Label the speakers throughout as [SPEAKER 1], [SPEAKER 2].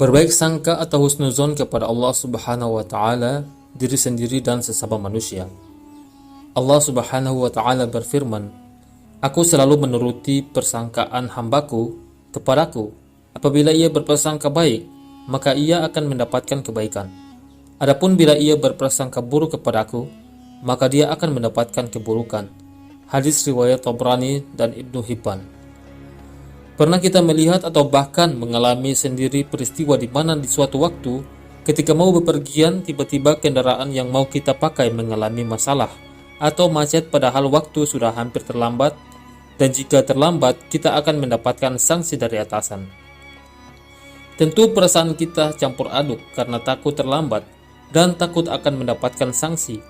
[SPEAKER 1] Berbaik sangka atau husnuzon kepada Allah Subhanahu wa taala, diri sendiri dan sesama manusia. Allah Subhanahu wa taala berfirman, "Aku selalu menuruti persangkaan hambaku kepadaku. Apabila ia berprasangka baik, maka ia akan mendapatkan kebaikan. Adapun bila ia berprasangka buruk kepadaku, maka dia akan mendapatkan keburukan." Hadis riwayat Tabrani dan Ibnu Hibban. Pernah kita melihat atau bahkan mengalami sendiri peristiwa di mana di suatu waktu ketika mau bepergian tiba-tiba kendaraan yang mau kita pakai mengalami masalah atau macet padahal waktu sudah hampir terlambat, dan jika terlambat kita akan mendapatkan sanksi dari atasan. Tentu perasaan kita campur aduk karena takut terlambat dan takut akan mendapatkan sanksi.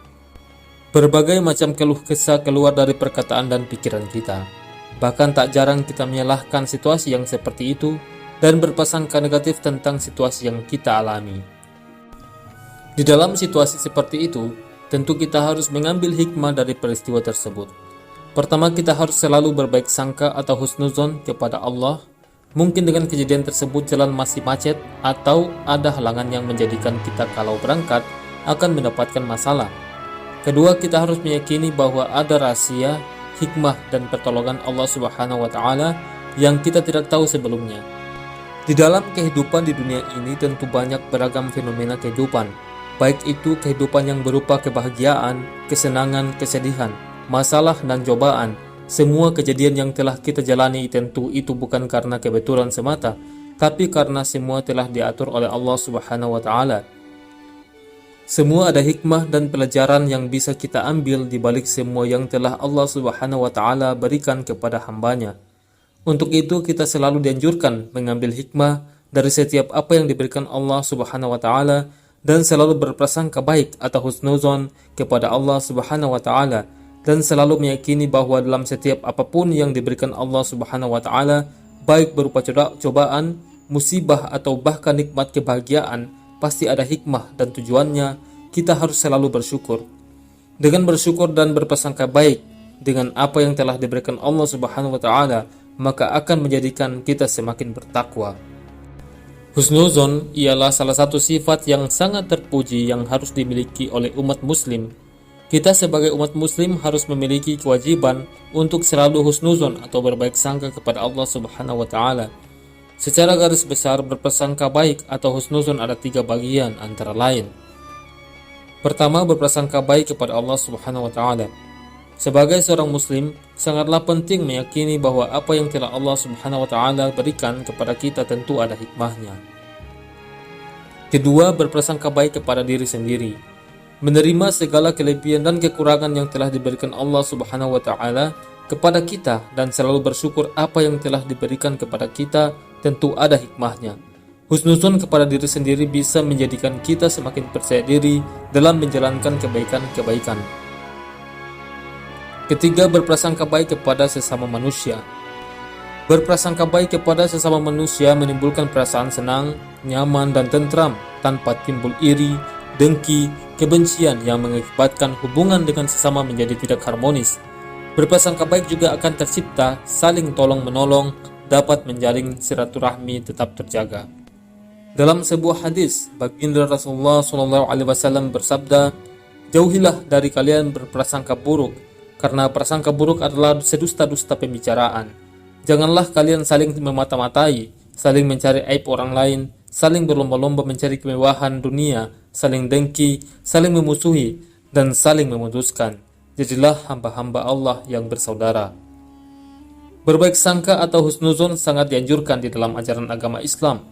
[SPEAKER 1] Berbagai macam keluh kesah keluar dari perkataan dan pikiran kita. Bahkan tak jarang kita menyalahkan situasi yang seperti itu dan berprasangka negatif tentang situasi yang kita alami. Di dalam situasi seperti itu, tentu kita harus mengambil hikmah dari peristiwa tersebut. Pertama, kita harus selalu berbaik sangka atau husnuzon kepada Allah. Mungkin dengan kejadian tersebut jalan masih macet atau ada halangan yang menjadikan kita kalau berangkat akan mendapatkan masalah. Kedua, kita harus meyakini bahwa ada rahasia, hikmah dan pertolongan Allah Subhanahu wa taala yang kita tidak tahu sebelumnya. Di dalam kehidupan di dunia ini tentu banyak beragam fenomena kehidupan, baik itu kehidupan yang berupa kebahagiaan, kesenangan, kesedihan, masalah dan cobaan. Semua kejadian yang telah kita jalani tentu itu bukan karena kebetulan semata, tapi karena semua telah diatur oleh Allah Subhanahu wa taala. Semua ada hikmah dan pelajaran yang bisa kita ambil di balik semua yang telah Allah Subhanahu wa taala berikan kepada hambanya. Untuk itu kita selalu dianjurkan mengambil hikmah dari setiap apa yang diberikan Allah Subhanahu wa taala dan selalu berprasangka baik atau husnuzon kepada Allah Subhanahu wa taala, dan selalu meyakini bahwa dalam setiap apapun yang diberikan Allah Subhanahu wa taala, baik berupa cobaan, musibah atau bahkan nikmat kebahagiaan, pasti ada hikmah dan tujuannya. Kita harus selalu bersyukur. Dengan bersyukur dan berprasangka baik dengan apa yang telah diberikan Allah Subhanahu wa taala, maka akan menjadikan kita semakin bertakwa. Husnuzon ialah salah satu sifat yang sangat terpuji yang harus dimiliki oleh umat muslim. Kita sebagai umat muslim harus memiliki kewajiban untuk selalu husnuzon atau berbaik sangka kepada Allah Subhanahu wa taala. Secara garis besar, berprasangka baik atau husnuzon ada 3 bagian antara lain. Pertama, berprasangka baik kepada Allah Subhanahu wa taala. Sebagai seorang muslim, sangatlah penting meyakini bahwa apa yang telah Allah Subhanahu wa taala berikan kepada kita tentu ada hikmahnya. Kedua, berprasangka baik kepada diri sendiri. Menerima segala kelebihan dan kekurangan yang telah diberikan Allah Subhanahu wa taala kepada kita dan selalu bersyukur apa yang telah diberikan kepada kita tentu ada hikmahnya. Husnuzon kepada diri sendiri bisa menjadikan kita semakin percaya diri dalam menjalankan kebaikan-kebaikan. Ketiga, berprasangka baik kepada sesama manusia. Berprasangka baik kepada sesama manusia menimbulkan perasaan senang, nyaman dan tentram tanpa timbul iri, dengki, kebencian yang mengakibatkan hubungan dengan sesama menjadi tidak harmonis. Berprasangka baik juga akan tercipta saling tolong-menolong, dapat menjalin silaturahmi tetap terjaga. Dalam sebuah hadis, baginda Rasulullah SAW bersabda, "Jauhilah dari kalian berprasangka buruk, karena prasangka buruk adalah sedusta-dusta pembicaraan. Janganlah kalian saling memata-matai, saling mencari aib orang lain, saling berlomba-lomba mencari kemewahan dunia, saling dengki, saling memusuhi, dan saling memutuskan. Jadilah hamba-hamba Allah yang bersaudara." Berbaik sangka atau husnuzon sangat dianjurkan di dalam ajaran agama Islam.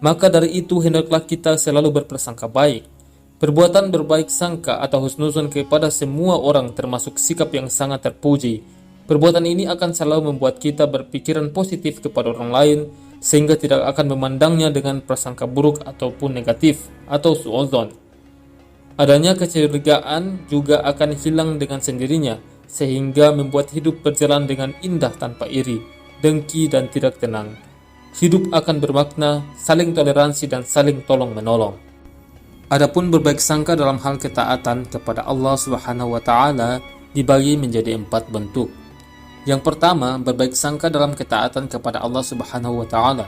[SPEAKER 1] Maka dari itu hendaklah kita selalu berprasangka baik. Perbuatan berbaik sangka atau husnuzon kepada semua orang termasuk sikap yang sangat terpuji. Perbuatan ini akan selalu membuat kita berpikiran positif kepada orang lain, sehingga tidak akan memandangnya dengan prasangka buruk ataupun negatif atau suudzon. Adanya kecurigaan juga akan hilang dengan sendirinya, sehingga membuat hidup berjalan dengan indah tanpa iri, dengki dan tidak tenang. Hidup akan bermakna saling toleransi dan saling tolong-menolong. Adapun berbaik sangka dalam hal ketaatan kepada Allah Subhanahu wa taala dibagi menjadi 4 bentuk. Yang pertama, berbaik sangka dalam ketaatan kepada Allah Subhanahu wa taala.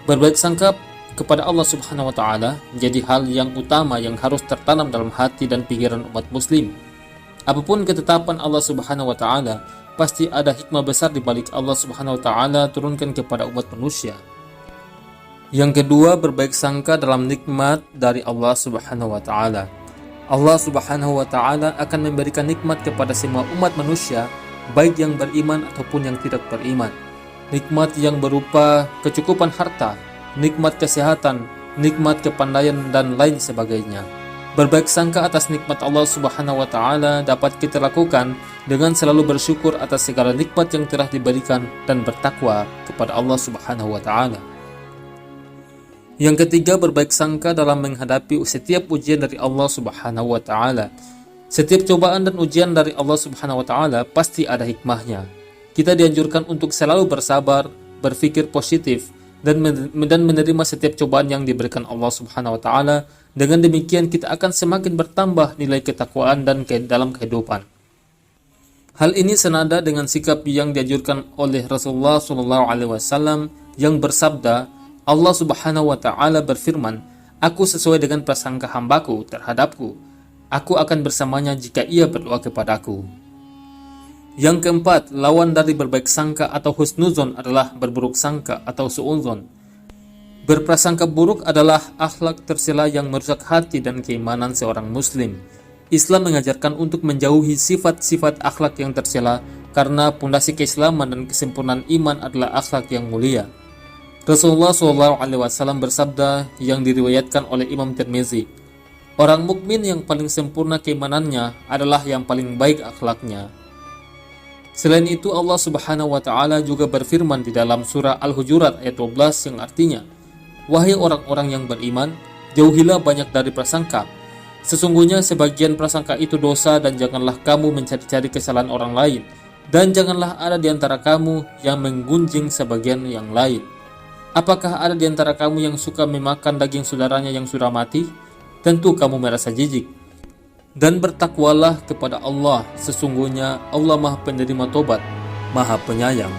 [SPEAKER 1] Berbaik sangka kepada Allah Subhanahu wa taala menjadi hal yang utama yang harus tertanam dalam hati dan pikiran umat muslim. Apapun ketetapan Allah Subhanahu wa taala, pasti ada hikmah besar di balik Allah Subhanahu wa taala turunkan kepada umat manusia. Yang kedua, berbaik sangka dalam nikmat dari Allah Subhanahu wa taala. Allah Subhanahu wa taala akan memberikan nikmat kepada semua umat manusia, baik yang beriman ataupun yang tidak beriman. Nikmat yang berupa kecukupan harta, nikmat kesehatan, nikmat kepandaian dan lain sebagainya. Berbaik sangka atas nikmat Allah Subhanahu wa taala dapat kita lakukan dengan selalu bersyukur atas segala nikmat yang telah diberikan dan bertakwa kepada Allah Subhanahu wa taala. Yang ketiga, berbaik sangka dalam menghadapi setiap ujian dari Allah Subhanahu wa taala. Setiap cobaan dan ujian dari Allah Subhanahu wa taala pasti ada hikmahnya. Kita dianjurkan untuk selalu bersabar, berpikir positif, dan menerima setiap cobaan yang diberikan Allah Subhanahu wa taala. Dengan demikian kita akan semakin bertambah nilai ketakwaan dan dalam kehidupan. Hal ini senada dengan sikap yang dianjurkan oleh Rasulullah SAW yang bersabda, Allah Subhanahu wa taala berfirman, "Aku sesuai dengan prasangka hambaku terhadapku. Aku akan bersamanya jika ia berdoa kepadaku." Yang keempat, lawan dari berbaik sangka atau husnuzon adalah berburuk sangka atau su'udzon. Berprasangka buruk adalah akhlak tercela yang merusak hati dan keimanan seorang muslim. Islam mengajarkan untuk menjauhi sifat-sifat akhlak yang tercela karena pondasi keislaman dan kesempurnaan iman adalah akhlak yang mulia. Rasulullah SAW bersabda yang diriwayatkan oleh Imam Tirmizi, orang mukmin yang paling sempurna keimanannya adalah yang paling baik akhlaknya. Selain itu, Allah Subhanahu wa taala juga berfirman di dalam surah Al-Hujurat ayat 12 yang artinya, wahai orang-orang yang beriman, jauhilah banyak dari prasangka. Sesungguhnya sebagian prasangka itu dosa, dan janganlah kamu mencari-cari kesalahan orang lain, dan janganlah ada di antara kamu yang menggunjing sebagian yang lain. Apakah ada di antara kamu yang suka memakan daging saudaranya yang sudah mati? Tentu kamu merasa jijik. Dan bertakwalah kepada Allah, sesungguhnya Allah Maha Penerima Tobat, Maha Penyayang.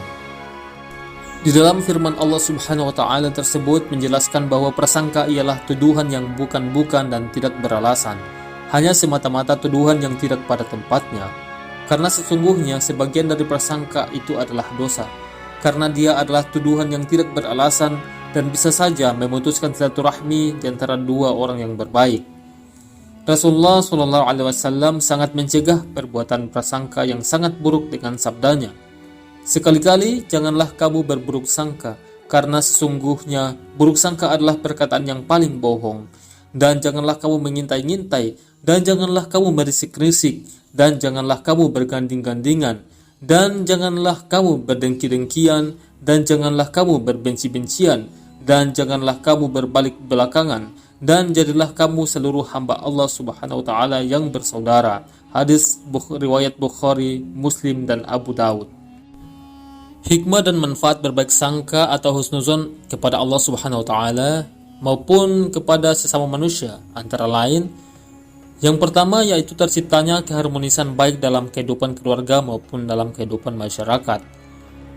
[SPEAKER 1] Di dalam firman Allah Subhanahu wa taala tersebut menjelaskan bahwa prasangka ialah tuduhan yang bukan-bukan dan tidak beralasan, hanya semata-mata tuduhan yang tidak pada tempatnya. Karena sesungguhnya sebagian dari prasangka itu adalah dosa, karena dia adalah tuduhan yang tidak beralasan dan bisa saja memutuskan silaturahmi di antara dua orang yang berbaik. Rasulullah SAW sangat mencegah perbuatan prasangka yang sangat buruk dengan sabdanya, sekali-kali janganlah kamu berburuk sangka, karena sesungguhnya buruk sangka adalah perkataan yang paling bohong. Dan janganlah kamu mengintai-ngintai, dan janganlah kamu merisik-risik, dan janganlah kamu berganding-gandingan, dan janganlah kamu berdengki-dengkian, dan janganlah kamu berbenci-bencian, dan janganlah kamu berbalik belakangan, dan jadilah kamu seluruh hamba Allah Subhanahu wa taala yang bersaudara. Hadis riwayat Bukhari, Muslim, dan Abu Daud. Hikmah dan manfaat berbaik sangka atau husnuzon kepada Allah Subhanahu wa taala maupun kepada sesama manusia antara lain, yang pertama yaitu terciptanya keharmonisan baik dalam kehidupan keluarga maupun dalam kehidupan masyarakat.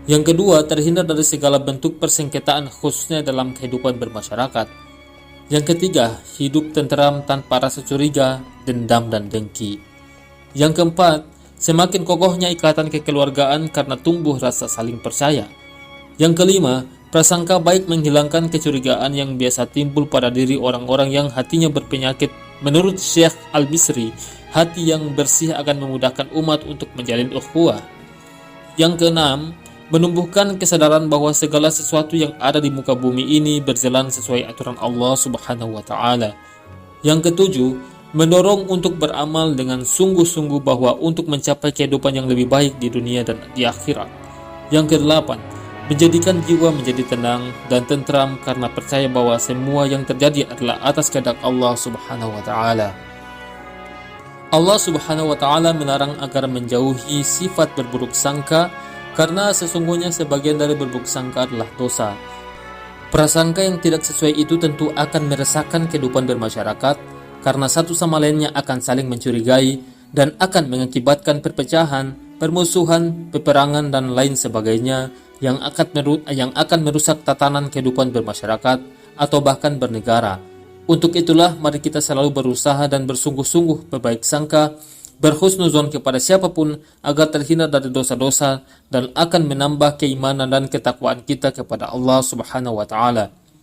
[SPEAKER 1] Yang kedua, terhindar dari segala bentuk persengketaan khususnya dalam kehidupan bermasyarakat. Yang ketiga, hidup tenteram tanpa rasa curiga, dendam, dan dengki. Yang keempat, semakin kokohnya ikatan kekeluargaan karena tumbuh rasa saling percaya. Yang kelima, prasangka baik menghilangkan kecurigaan yang biasa timbul pada diri orang-orang yang hatinya berpenyakit. Menurut Syekh Al-Bisri, hati yang bersih akan memudahkan umat untuk menjalin ukhuwah. Yang keenam, menumbuhkan kesadaran bahwa segala sesuatu yang ada di muka bumi ini berjalan sesuai aturan Allah Subhanahu wa taala. Yang ketujuh, mendorong untuk beramal dengan sungguh-sungguh bahwa untuk mencapai kehidupan yang lebih baik di dunia dan di akhirat. Yang kedelapan, menjadikan jiwa menjadi tenang dan tentram karena percaya bahwa semua yang terjadi adalah atas kehendak Allah Subhanahu wa taala. Allah Subhanahu wa taala melarang agar menjauhi sifat berburuk sangka karena sesungguhnya sebagian dari berburuk sangka adalah dosa. Prasangka yang tidak sesuai itu tentu akan meresahkan kehidupan bermasyarakat karena satu sama lainnya akan saling mencurigai dan akan mengakibatkan perpecahan, permusuhan, peperangan, dan lain sebagainya yang akan merusak tatanan kehidupan bermasyarakat atau bahkan bernegara. Untuk itulah mari kita selalu berusaha dan bersungguh-sungguh berbaik sangka, berhusnuzon kepada siapapun agar terhindar dari dosa-dosa dan akan menambah keimanan dan ketakwaan kita kepada Allah Subhanahu wa taala.